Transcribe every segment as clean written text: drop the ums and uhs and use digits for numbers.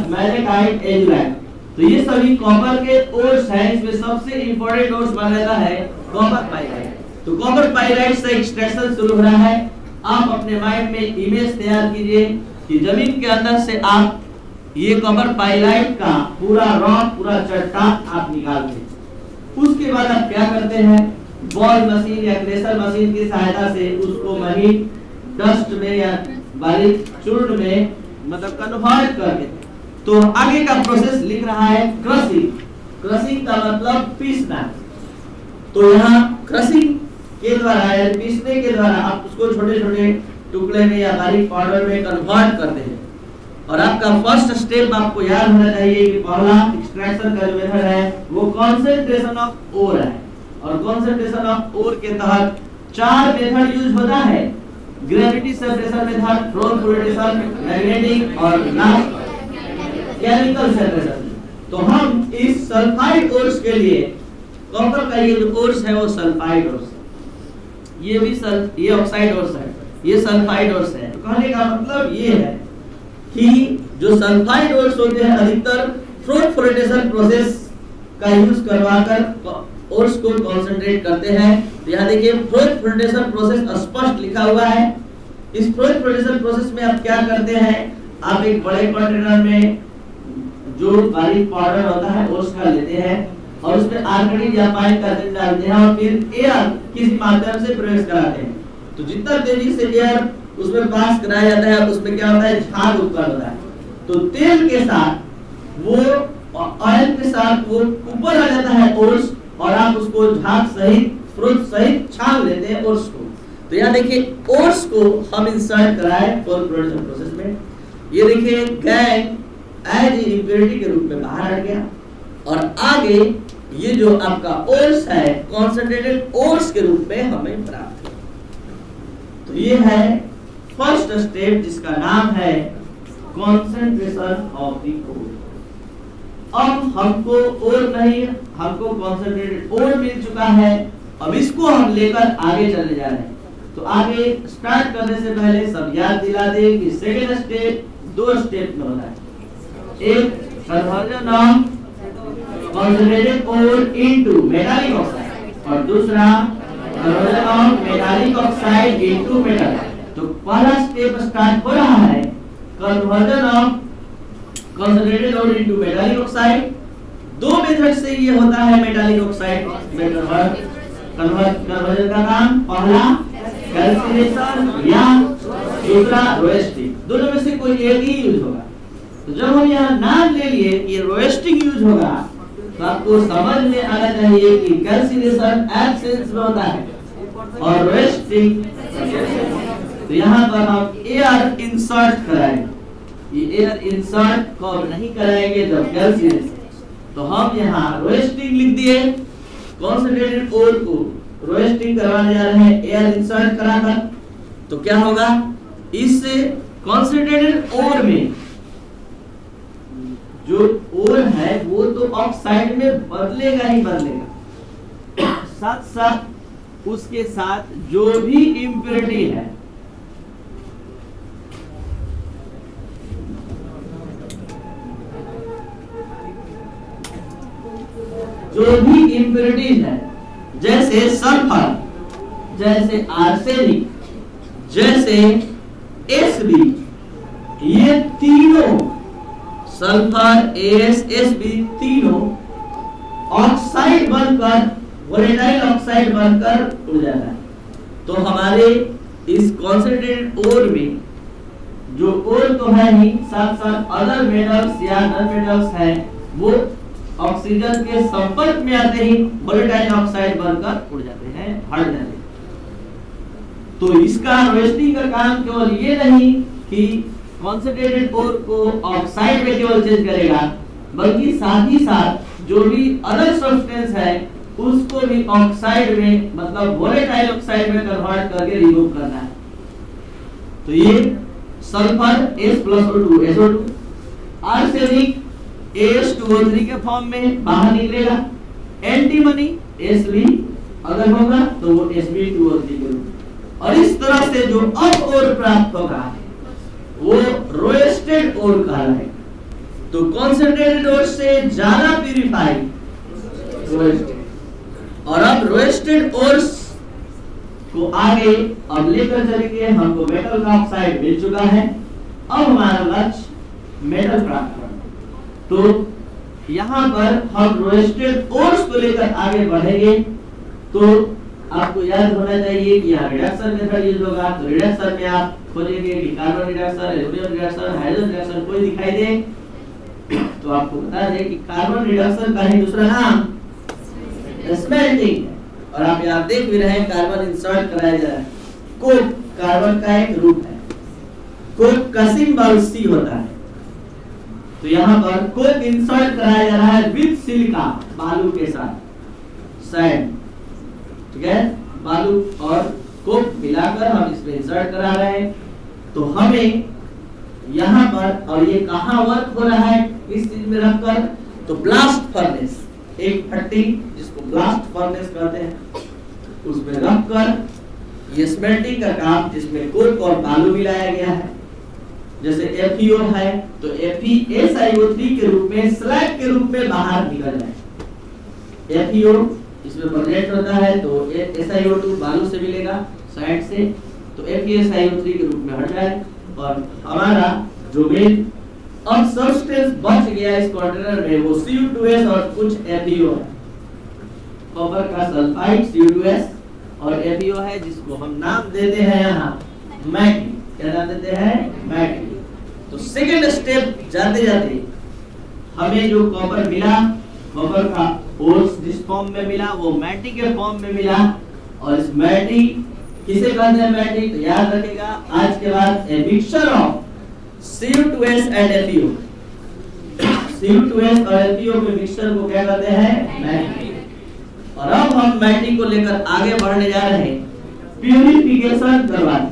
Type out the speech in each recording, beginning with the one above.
Magnetite एजुलाइट। तो ये सभी कॉपर के ओर्स हैं। इसमें सबसे इंपॉर्टेंट ओर्स माना जाता है कॉपर पाइराइट। तो कॉपर पाइराइट से एक्सट्रैक्शन शुरू हो रहा है। आप अपने माइंड में इमेज तैयार कीजिए कि जमीन के अंदर से आप ये कॉपर पाइराइट का पूरा रॉक, पूरा चट्टान आप निकालते हैं। उसके बाद आप क्या करते हैं, बॉल मशीन या क्रेशर मशीन की सहायता से उसको महीन डस्ट में या बारीक चूर्ण में मतलब कन्वर्ट कर देते हैं। तो आगे का प्रोसेस लिख रहा है क्रशिंग। क्रशिंग का मतलब पीसना। तो यहाँ क्रशिंग के द्वारा या पीसने के द्वारा आप उसको छोटे छोटे टुकड़े में या बारीक पाउडर में कन्वर्ट करते हैं। और आपका फर्स्ट स्टेप आपको याद होना चाहिए कि पहला एक्सट्रैक्शन का जो मेथड है वो कंसंट्रेशन ऑफ ओर है। और कंसंट्रेशन ऑफ ओर के तहत 4 मेथड यूज होता है, ग्रेविटी सेपरेशन मेथड, फ्लोरेसेशन, मैग्नेटिक और लास्ट केमिकल सेपरेशन। तो हम इस सल्फाइड ओर्स के लिए कॉपर का ये जो ओर्स है वो सल्फाइड ओर्स है। ये ऑक्साइड ओर्स है, ये सल्फाइड ओर्स है। तो कहने का मतलब ये है कि जो सल्फाइड ओर्स होते हैं अधिकतर फ्लोरेसेशन प्रोसेस का यूज करवाकर ओर्स को कंसंट्रेट करते हैं। तो यहाँ देखिए फ्लोरेसेशन प्रोसेस स्पष्ट लिखा हुआ है। इस फ्लोरेसेशन प्रोसेस में आप क्या करते हैं, आप एक बड़े कंटेनर में जो बारीक पाउडर होता है ओर्स का लेते हैं और उसमें आर्गेनिक या पानी का तेल डालते हैं और फिर एयर किसी माध्यम से प्रवेश कराते हैं। तो जितना तेजी से एयर उसमें पास कराया जाता है उसमें क्या होता है, झाग उत्पन्न होता है। तो तेल के साथ वो ऑयल के साथ वो ऊपर आ जाता है ओर्स और आप उसको झाग सहित फ्रूट सहित छान लेते हैं ओर्स को। तो यहाँ देखिए ओर्स को हम इंसर्ट कराए फ्लोरेसेशन प्रोसेस में। ये देखिए गैंग एज इम्प्योरिटी के रूप में बाहर हट गया और आगे ये जो आपका ओर्स है कॉन्सेंट्रेटेड ओर्स के रूप में हमें प्राप्त हुआ। तो ये है फर्स्ट स्टेप जिसका नाम है कॉन्सेंट्रेशन ऑफ द ओर। अब हमको ओर नहीं, हमको कॉन्सेंट्रेटेड ओर मिल चुका है। अब इसको हम लेकर आगे चले जा रहे हैं। तो आगे स्टार्ट करने से पहले सब याद दिला दें कि सेकेंड स्टेप 2 स्टेप में होता है। एक conversion of concentrated ore into metallic oxide और दूसरा conversion of metallic oxide into metal। तो पहला स्टेप स्टार्ट हो रहा है conversion of concentrated ore into metallic oxide। 2 method से ये होता है metallic oxide में कन्वर्जन का काम। पहला कैल्सिनेशन या दूसरा रोस्टिंग। दोनों में से कोई एक ही यूज होगा। तो जब हम यहाँ नाम ले लिए कि रोस्टिंग यूज होगा तो आपको समझ में आना चाहिए कि कैल्सिनेशन एब्सेंस में होता है और रोस्टिंग। तो यहाँ पर हम एयर इंसर्ट कराएंगे। ये एयर इंसर्ट कब नहीं कराएंगे जब कैल्सिनेशन। तो हम यहाँ रोस्टिंग लिख दिए। कॉन्सेंट्रेटेड ओर को रोस्टिंग करवाने जा रहे हैं एयर इंसर्ट कराकर। तो क्या होगा, इस कॉन्सेंट्रेटेड ओर में जो ओर है वो तो ऑक्साइड में बदलेगा ही बदलेगा, साथ साथ उसके साथ जो भी इम्प्योरिटी है है जैसे सल्फर, जैसे आर्सेनिक, जैसे एसबी, ये तीनों सल्फर एसएसबी तीनों ऑक्साइड बनकर वोलेटाइल ऑक्साइड बनकर उड़ जाता है। तो हमारे इस कॉन्सेंट्रेटेड ओर में जो ओर तो है ही, साथ साथ अदर मेटल्स या नॉन मेटल्स हैं वो ऑक्सीजन के संपर्क में आते ही वोलेटाइल ऑक्साइड बनकर उड़ जाते हैं, हट जाते हैं। तो इसका रोस्टिंग का काम केवल ये नहीं कि कॉन्सेंट्रेटेड ओर को ऑक्साइड में केवल चेंज करेगा, बल्कि साथ ही साथ जो भी अदर सब्सटेंस है उसको भी ऑक्साइड में मतलब वोलेटाइल ऑक्साइड में कन्वर्ट करके रिमूव करना है। तो ये sulphur H+O2 SO2, arsenic AS2O3 के फॉर्म में बाहर निकलेगा। एंटीमनी Sb अगर होगा तो वो Sb2O3 के रूप। और इस तरह से जो अब ओर प्राप्त होगा वो रोस्टेड ओर कहलाएगा। तो कॉन्सेंट्रेटेड ओर से ज्यादा प्यूरिफाई रोएस्टेड, और अब रोएस्टेड ओर्स को आगे अब लेकर चलेंगे। हमको मेटल का ऑक्साइड मिल चुका है, अब हमारा लक्ष्य मेटल प्राप्त करना। तो यहाँ पर हम रोएस्टेड ओर्स को लेकर आगे बढ़ेंगे। तो आपको याद होना चाहिए कि यहाँ रिडक्शन मेथड यूज होगा। तो रिडक्शन में आप खोजेंगे कि carbon reduction, aluminium reduction, hydrogen reduction कोई दिखाई दे तो आपको बता दें कि कार्बन रिडक्शन का ही दूसरा नाम स्मेल्टिंग है। और आप यहाँ देख भी रहे हैं कार्बन इंसर्ट कराया जा रहा है। कोक कार्बन का एक रूप है, कोक का सिंबल सी होता है। तो यहाँ पर कोक इंसर्ट कराया जा रहा है विद सिलिका, बालू के साथ, सैंड, ठीक है, बालू और कोक मिलाकर हम इसमें इंसर्ट करा रहे हैं। तो हमें यहाँ पर, और ये कहाँ वर्क हो रहा है, इस चीज में रखकर, तो ब्लास्ट फर्नेस, एक भट्टी जिसको ब्लास्ट फर्नेस कहते हैं, उसमें रखकर ये स्मेल्टिंग का काम, जिसमें कोक और बालू मिलाया गया है। जैसे FeO है तो FeSiO3 के रूप में, स्लैग के रूप में बाहर निकल जाए। FeO इसमें प्रेजेंट होता है तो SiO2 बालू से मिलेगा साइड से, तो FeSiO3 के रूप में हट जाए और हमारा जो मेन अब सब्सटेंस बच गया इस कंटेनर में वो Cu2S और कुछ FeO है। कॉपर का सल्फाइड Cu2S और FeO है, जिसको हम नाम देते हैं यहाँ मैटी। क्या नाम देते हैं? मैटी। तो सेकंड स्टेप जाते जाते हमें जो कॉपर मिला, कॉपर का ओर्स जिस फॉर्म में मिला वो मैटी के फॉर्म में मिला। और इस मैटी किसे कहते हैं? मैटी तो याद रखिएगा आज के बाद a mixture of Cu2S and FeO। Cu2S और FeO के मिक्सचर को क्या कहते हैं? मैटी। और अब हम मैटी को लेकर आगे बढ़ने जा रहे हैं प्यूरिफिकेशन करवाने।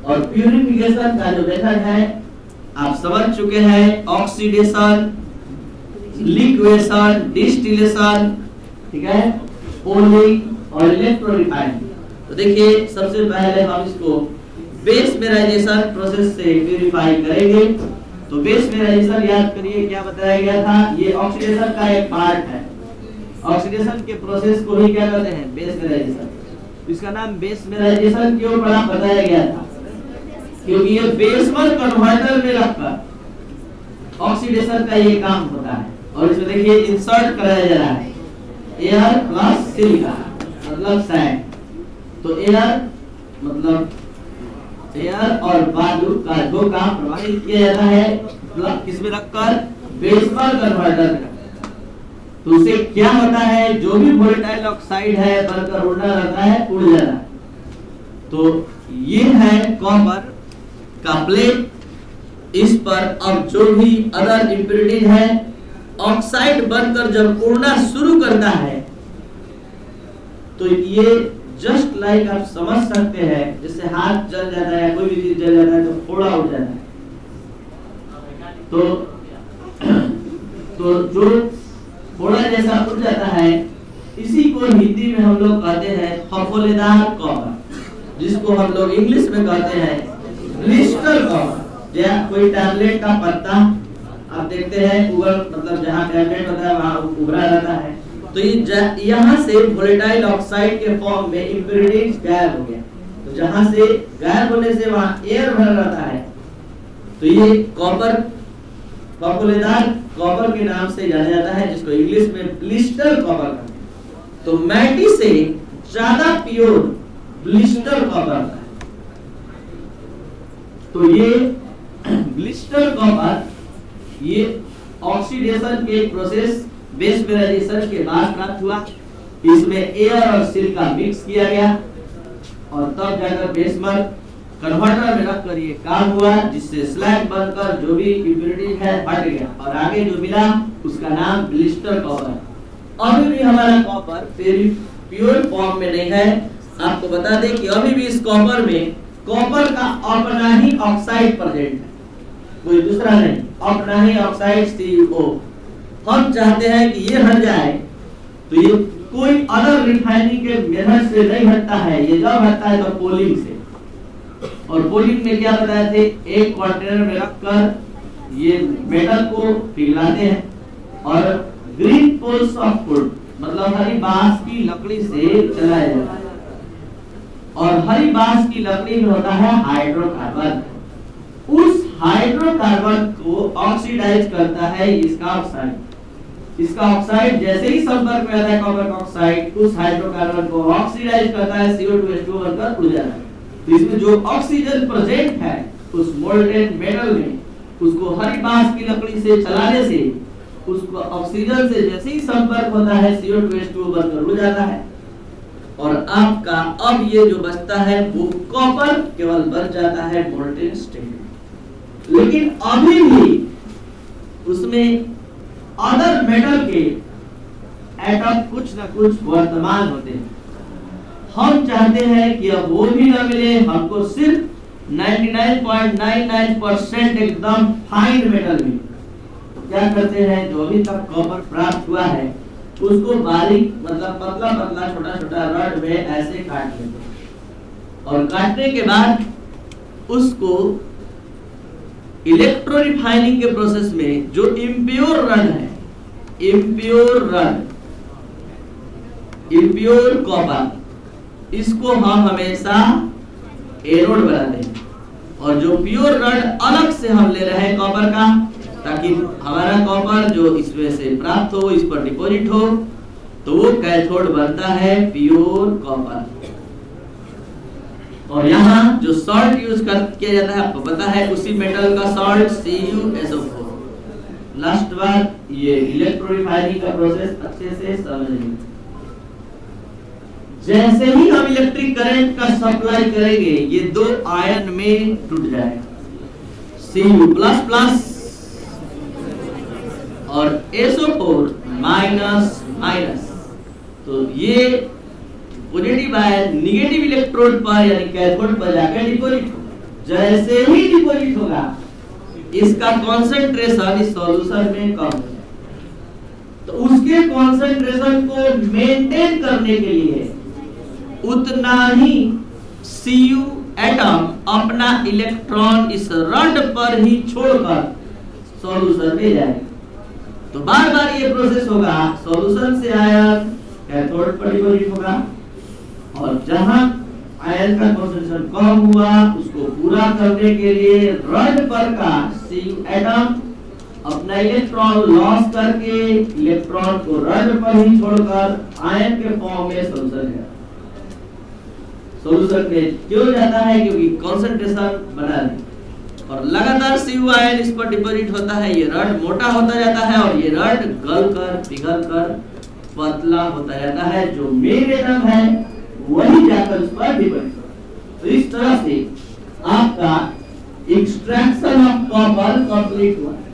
और प्यूरिफिकेशन का जो मेथड है आप समझ चुके हैं, ऑक्सीडेशन, लिक्वेशन, डिस्टिलेशन, ठीक है, पोलिंग और इलेक्ट्रोरिफाइनिंग। तो देखिए सबसे पहले हम इसको बेस मेराइजेशन प्रोसेस से प्यूरिफाई करेंगे। तो बेस मेराइजेशन याद करिए क्या बताया गया था, ये ऑक्सीडेशन का एक पार्ट है। ऑक्सीडेशन के प्रोसेस को ही क्या कहते हैं? बेस मेराइजेशन। इसका नाम बेस मेराइजेशन क्यों पड़ा बताया गया था, क्योंकि ये बेसमल कन्वर्टर में रखकर ऑक्सीडेशन का ये काम होता है। और इसमें देखिए इंसर्ट कराया जा रहा है एयर प्लस सिलिका मतलब सैंड। तो एयर मतलब एयर और बालू का दो काम प्रभावित किया जाता है किसमें रखकर? बेसमल कन्वर्टर में। तो उससे क्या होता है, जो भी वोलेटाइल ऑक्साइड है बनकर उड़ना रहता है, उड़ जाता है। तो ये है कॉपर का प्लेट। इस पर अब जो भी अदर इंप्योरिटीज है ऑक्साइड बनकर जब उड़ना शुरू करता है तो ये जस्ट लाइक आप समझ सकते हैं जैसे हाथ जल जाता है, कोई भी चीज जल जाता है तो फोड़ा उड़ जाता है। तो जो फोड़ा जैसा उड़ जाता है इसी को हिंदी में हम लोग कहते हैं फफोलेदार कॉपर, जिसको हम लोग इंग्लिश में कहते हैं ब्लिस्टर कॉपर। या कोई टैबलेट का पत्ता आप देखते हैं उगल मतलब जहाँ टैबलेट होता है वहाँ उभरा रहता है। तो ये यहाँ से वोलेटाइल ऑक्साइड के फॉर्म में इंप्योरिटीज गायब हो गया। तो जहाँ से गायब होने से वहाँ एयर भरा रहता है। तो ये कॉपर फफोलेदार कॉपर के नाम से जाना जाता है, जिसको इंग्लिश में ब्लिस्टर कॉपर कहते हैं। तो मैटी से ज्यादा प्योर ब्लिस्टर कॉपर है। तो ये ब्लिस्टर कॉपर ये ऑक्सीडेशन के प्रोसेस बेस मेराइजेशन के बाद प्राप्त हुआ। इसमें एयर और सिलिका मिक्स किया गया और तब जाकर बेसमल कन्वर्टर में रखकर ये काम हुआ, जिससे स्लैग बनकर जो भी इंप्योरिटीज है हट गया और आगे जो मिला उसका नाम ब्लिस्टर कॉपर है। अभी भी हमारा कॉपर प्योर फॉर्म में नहीं है। आपको बता दें कि अभी भी इस कॉपर में कॉपर का अपना ही ऑक्साइड प्रेजेंट है, कोई दूसरा नहीं, अपना ही ऑक्साइड CO। हम चाहते हैं कि ये हट जाए, तो ये कोई अदर रिफाइनिंग के मेथड से नहीं हटता है। ये जब हटता है तो पोलिंग से। और पोलिंग में क्या बताए थे, एक कंटेनर में रखकर ये मेटल को पिघलाते हैं और ग्रीन पोल्स ऑफ वुड मतलब हरी बांस की लकड़ी से चलाया जाता है। और हरी बांस की लकड़ी में होता है हाइड्रोकार्बन। उस हाइड्रोकार्बन को ऑक्सीडाइज करता है इसका ऑक्साइड। इसका ऑक्साइड जैसे ही संपर्क में आता है कॉपर का ऑक्साइड, उस हाइड्रोकार्बन को ऑक्सीडाइज करता है, CO2H2 बनकर उड़ जाता है। तो इसमें जो ऑक्सीजन प्रेजेंट है उस मोल्टेन मेटल में, उसको हरी बांस की लकड़ी से चलाने से उसको ऑक्सीजन से जैसे ही संपर्क होता है CO2H2 बनकर उड़ जाता है। और आपका अब ये जो बचता है वो कॉपर केवल बच जाता है मोल्टेन स्टेट। लेकिन अभी भी उसमें अदर मेटल के एटम कुछ ना कुछ वर्तमान होते हैं। हम चाहते हैं कि अब वो भी ना मिले, हमको सिर्फ 99.99% एकदम फाइन मेटल मिले। क्या करते हैं, जो अभी तक कॉपर प्राप्त हुआ है उसको बारीक मतलब पतला पतला छोटा छोटा रड में ऐसे काट लेते हैं और काटने के बाद उसको इलेक्ट्रो रिफाइनिंग के प्रोसेस में जो इम्प्योर रड है, इम्प्योर कॉपर, इसको हम हमेशा एनोड बनाते हैं और जो प्योर रड अलग से हम ले रहे हैं कॉपर का, ताकि हमारा कॉपर जो इसमें से प्राप्त हो, इस पर डिपॉजिट हो, तो वो कैथोड बनता है प्योर कॉपर। और यहाँ जो सॉल्ट यूज किया जाता है आपको पता है, उसी मेटल का सॉल्ट CuSO4। लास्ट बार ये इलेक्ट्रो रिफाइनिंग का प्रोसेस अच्छे से समझेंगे। जैसे ही हम इलेक्ट्रिक करंट का सप्लाई करेंगे ये दो आयन में टूट जाएगा, Cu++ और SO4-। तो ये पॉजिटिव आयन निगेटिव इलेक्ट्रोड पर यानी कैथोड पर जाकर डिपॉजिट होगा। जैसे ही डिपॉजिट होगा इसका कंसंट्रेशन इस सॉल्यूशन में कम हो जाएगा। तो उसके कंसंट्रेशन को मेंटेन करने के लिए उतना ही Cu एटम अपना इलेक्ट्रॉन इस रड पर ही छोड़कर सॉल्यूशन में जाएगा। तो बार बार ये प्रोसेस होगा, सॉल्यूशन से आयन कैथोड पर डिपॉजिट होगा और जहां आयन का कंसंट्रेशन कम हुआ उसको पूरा करने के लिए रड पर का Cu एटम अपना इलेक्ट्रॉन लॉस करके इलेक्ट्रॉन को रड पर ही छोड़कर आयन के फॉर्म में सॉल्यूशन में क्यों जाता है, क्योंकि कंसंट्रेशन बना है और लगातार Cu आयन इस पर डिपॉजिट होता है। ये रड मोटा होता जाता है और ये रड गलकर पिघलकर पतला होता जाता है। जो मेन एटम है वही जाकर उस पर डिपॉजिट होता है। तो इस तरह से आपका एक्सट्रैक्शन ऑफ कॉपर कंप्लीट हुआ।